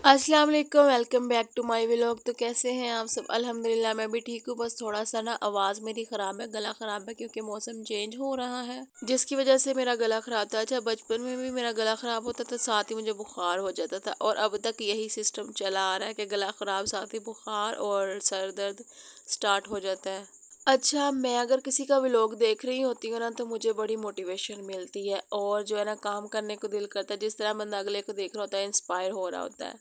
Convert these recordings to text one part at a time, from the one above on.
अस्सलाम वालेकुम, welcome back to my vlog. तो कैसे हैं आप सब? अल्हम्दुलिल्लाह मैं भी ठीक हूँ। बस थोड़ा सा ना आवाज़ मेरी ख़राब है, गला ख़राब है क्योंकि मौसम चेंज हो रहा है जिसकी वजह से मेरा गला ख़राब था। अच्छा, बचपन में भी मेरा गला ख़राब होता था, साथ ही मुझे बुखार हो जाता था और अब तक यही सिस्टम चला आ रहा है कि गला ख़राब साथ ही बुखार और सर दर्द स्टार्ट हो जाता है। अच्छा, मैं अगर किसी का व्लॉग देख रही होती हूँ ना तो मुझे बड़ी मोटिवेशन मिलती है और जो है ना काम करने को दिल करता है। जिस तरह बंदा अगले को देख रहा होता है, इंस्पायर हो रहा होता है।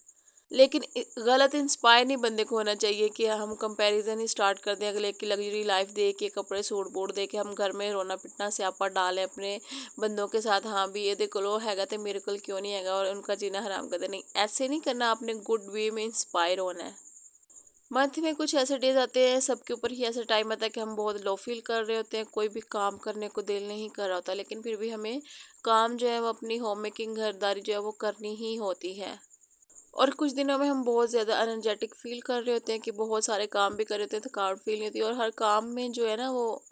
लेकिन गलत इंस्पायर नहीं बंदे को होना चाहिए कि हम कंपैरिजन ही स्टार्ट कर दें अगले की लग्जरी लाइफ देख के, कपड़े सूट बूट देख के हम घर में रोना पिटना स्यापा डालें अपने बंदों के साथ। हाँ भी ये देखो लो हैगा तो मेरे को क्यों नहीं हैगा, और उनका जीना हराम कर दे। नहीं, ऐसे नहीं करना, आपने गुड वे में इंस्पायर होना है। मंथ में कुछ ऐसे डेज आते हैं, सबके ऊपर ही ऐसा टाइम आता है कि हम बहुत लो फील कर रहे होते हैं, कोई भी काम करने को दिल नहीं कर रहा होता, लेकिन फिर भी हमें काम जो है वो अपनी होम मेकिंग घरदारी जो है वो करनी ही होती है। और कुछ दिनों में हम बहुत ज़्यादा एनर्जेटिक फील कर रहे होते हैं कि बहुत सारे काम भी कर रहे होते हैं, थकावट फील नहीं होती और हर काम में जो है ना वो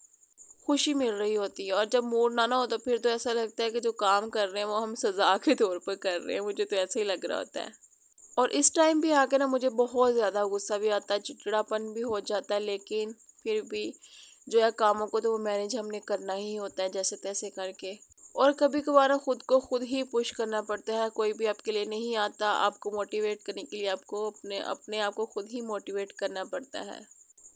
खुशी मिल रही होती है। और जब मूड ना हो तो फिर तो ऐसा लगता है कि जो काम कर रहे हैं वो हम सजा के तौर पर कर रहे हैं, मुझे तो ऐसे ही लग रहा होता है। और इस टाइम भी आके ना मुझे बहुत ज़्यादा गुस्सा भी आता है, चिड़चिड़ापन भी हो जाता है, लेकिन फिर भी जो है कामों को तो वो मैनेज हमने करना ही होता है जैसे तैसे करके। और कभी कभार खुद को खुद ही पुश करना पड़ता है, कोई भी आपके लिए नहीं आता। आपको मोटिवेट करने के लिए आपको अपने अपने आप को खुद ही मोटिवेट करना पड़ता है,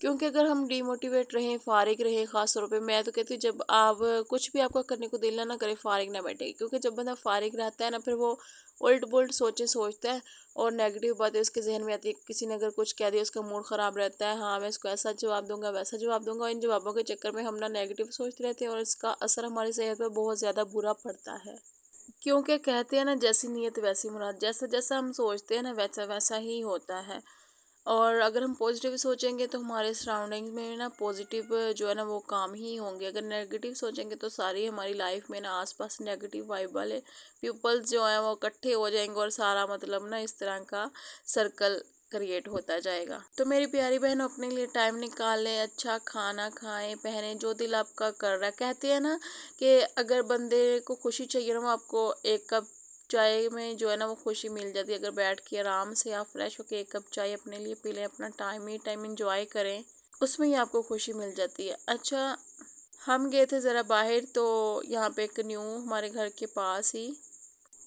क्योंकि अगर हम डिमोटिवेट रहें, फारिग रहें, खास तौर पे मैं तो कहती हूँ जब आप कुछ भी आपका करने को दिल ना करे, फारिग ना बैठे, क्योंकि जब बंदा फारिग रहता है ना फिर वो उल्ट पुल्ट सोचें सोचता है और नेगेटिव बातें उसके जहन में आती है। किसी ने अगर कुछ कह दिया उसका मूड ख़राब रहता है, हाँ मैं इसको ऐसा जवाब दूंगा वैसा जवाब दूंगा, इन जवाबों के चक्कर में हम ना नेगेटिव सोचते रहते हैं और इसका असर हमारी सेहत पर बहुत ज़्यादा बुरा पड़ता है। क्योंकि कहते हैं ना, जैसी नीयत वैसी मुराद, जैसा जैसा हम सोचते हैं ना वैसा वैसा ही होता है। और अगर हम पॉजिटिव सोचेंगे तो हमारे सराउंडिंग्स में ना पॉजिटिव जो है ना वो काम ही होंगे। अगर नेगेटिव सोचेंगे तो सारी हमारी लाइफ में ना आसपास नेगेटिव वाइब वाले पीपल्स जो हैं वो इकट्ठे हो जाएंगे और सारा मतलब ना इस तरह का सर्कल क्रिएट होता जाएगा। तो मेरी प्यारी बहन, अपने लिए टाइम निकालें, अच्छा खाना खाएं, पहने जो दिल आपका कर रहा है। कहते हैं ना कि अगर बंदे को खुशी चाहिए ना वो आपको एक कप चाय में जो है ना वो खुशी मिल जाती है। अगर बैठ के आराम से आप फ्रेश होके एक कप चाय अपने लिए पी लें, अपना टाइम ही टाइम इंजॉय करें, उसमें ही आपको खुशी मिल जाती है। अच्छा, हम गए थे ज़रा बाहर, तो यहाँ पे एक न्यू हमारे घर के पास ही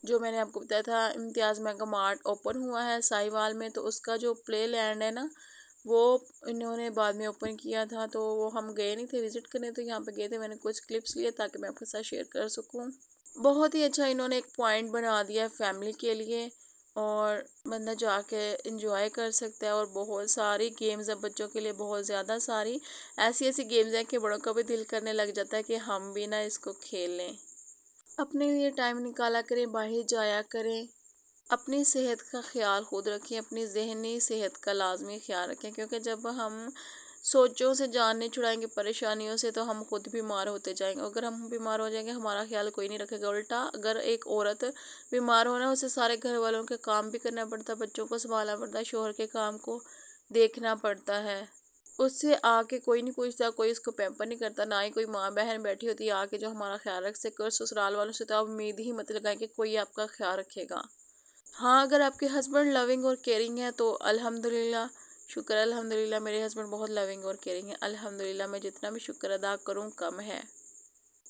जो मैंने आपको बताया था इम्तियाज़ मेगा मार्ट ओपन हुआ है साहिवाल में, तो उसका जो प्ले लैंड है ना वो इन्होंने बाद में ओपन किया था। तो वो हम गए नहीं थे विजिट करने, तो यहाँ पे गए थे, मैंने कुछ क्लिप्स लिए ताकि मैं आपके साथ शेयर कर सकूँ। बहुत ही अच्छा इन्होंने एक पॉइंट बना दिया है फैमिली के लिए, और बंदा जाके इंजॉय कर सकता है। और बहुत सारी गेम्स है बच्चों के लिए, बहुत ज़्यादा सारी ऐसी ऐसी गेम्स हैं कि बड़ों का भी दिल करने लग जाता है कि हम भी ना इसको खेल लें। अपने लिए टाइम निकाला करें, बाहर जाया करें, अपनी सेहत का ख्याल खुद रखें, अपनी ज़हनी सेहत का लाजमी ख्याल रखें, क्योंकि जब हम सोचों से जान नहीं छुड़ाएंगे, परेशानियों से, तो हम खुद बीमार होते जाएंगे। अगर हम बीमार हो जाएंगे हमारा ख्याल कोई नहीं रखेगा। उल्टा अगर एक औरत बीमार होना, उसे सारे घर वालों के काम भी करना पड़ता है, बच्चों को संभालना पड़ता है, शोहर के काम को देखना पड़ता है। उससे आके कोई नहीं पूछता, कोई उसको पैम्पर नहीं करता, ना ही कोई माँ बहन बैठी होती है आके जो हमारा ख्याल रख सके। और ससुराल वालों से तो आप उम्मीद ही मत लगाएं कि कोई आपका ख्याल रखेगा। हाँ, अगर आपके हस्बैंड लविंग और केयरिंग है तो अल्हम्दुलिल्लाह, शुक्र अल्हम्दुलिल्लाह, मेरे हस्बैंड बहुत लविंग और केयरिंग है अल्हम्दुलिल्लाह। मैं जितना भी शुक्र अदा करूँ कम है।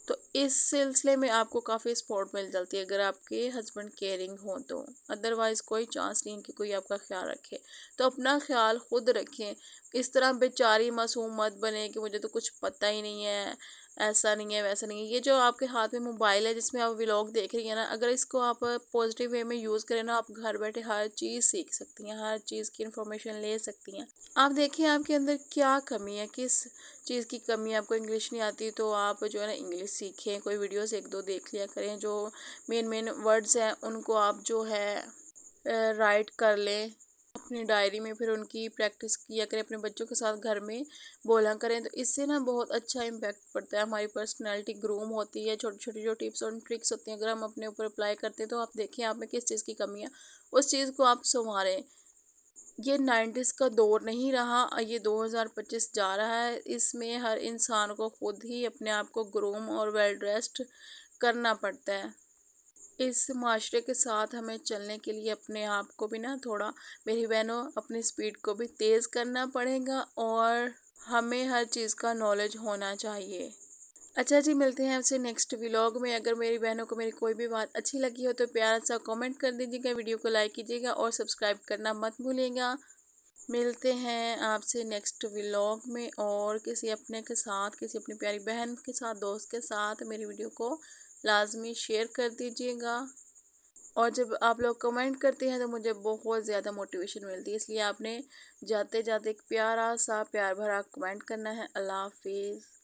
तो इस सिलसिले में आपको काफ़ी सपोर्ट मिल जाती है अगर आपके हस्बैंड केयरिंग हो तो। अदरवाइज़ कोई चांस नहीं कि कोई आपका ख्याल रखे। तो अपना ख्याल खुद रखें। इस तरह बेचारी मासूम मत बने कि मुझे तो कुछ पता ही नहीं है, ऐसा नहीं है वैसा नहीं है। ये जो आपके हाथ में मोबाइल है जिसमें आप व्लॉग देख रही हैं ना, अगर इसको आप पॉजिटिव वे में यूज़ करें ना, आप घर बैठे हर चीज़ सीख सकती हैं, हर चीज़ की इन्फॉर्मेशन ले सकती हैं। आप देखिए आपके अंदर क्या कमी है, किस चीज़ की कमी है। आपको इंग्लिश नहीं आती तो आप जो है ना इंग्लिश सीखें, कोई वीडियोस एक दो देख लिया करें, जो मेन मेन वर्ड्स हैं उनको आप जो है राइट कर लें अपनी डायरी में, फिर उनकी प्रैक्टिस किया करें, अपने बच्चों के साथ घर में बोला करें। तो इससे ना बहुत अच्छा इम्पैक्ट पड़ता है, हमारी पर्सनैलिटी ग्रूम होती है। छोटी छोटी जो टिप्स और ट्रिक्स होती हैं अगर हम अपने ऊपर अप्लाई करते हैं तो आप देखिए आप में किस चीज़ की कमी है, उस चीज़ को आप संवारें। ये 90s का दौर नहीं रहा, ये 2025 जा रहा है। इसमें हर इंसान को खुद ही अपने आप को ग्रूम और वेल ड्रेस्ड करना पड़ता है। इस माशरे के साथ हमें चलने के लिए अपने आप को भी ना थोड़ा, मेरी बहनों, अपनी स्पीड को भी तेज़ करना पड़ेगा और हमें हर चीज़ का नॉलेज होना चाहिए। अच्छा जी, मिलते हैं आपसे नेक्स्ट व्लॉग में। अगर मेरी बहनों को मेरी कोई भी बात अच्छी लगी हो तो प्यारा सा कमेंट कर दीजिएगा, वीडियो को लाइक कीजिएगा और सब्सक्राइब करना मत भूलिएगा। मिलते हैं आपसे नेक्स्ट व्लॉग में और किसी अपने के साथ, किसी अपनी प्यारी बहन के साथ, दोस्त के साथ मेरी वीडियो को लाजमी शेयर कर दीजिएगा। और जब आप लोग कमेंट करते हैं तो मुझे बहुत ज़्यादा मोटिवेशन मिलती है, इसलिए आपने जाते जाते एक प्यारा सा प्यार भरा कमेंट करना है। अल्लाह हाफिज़।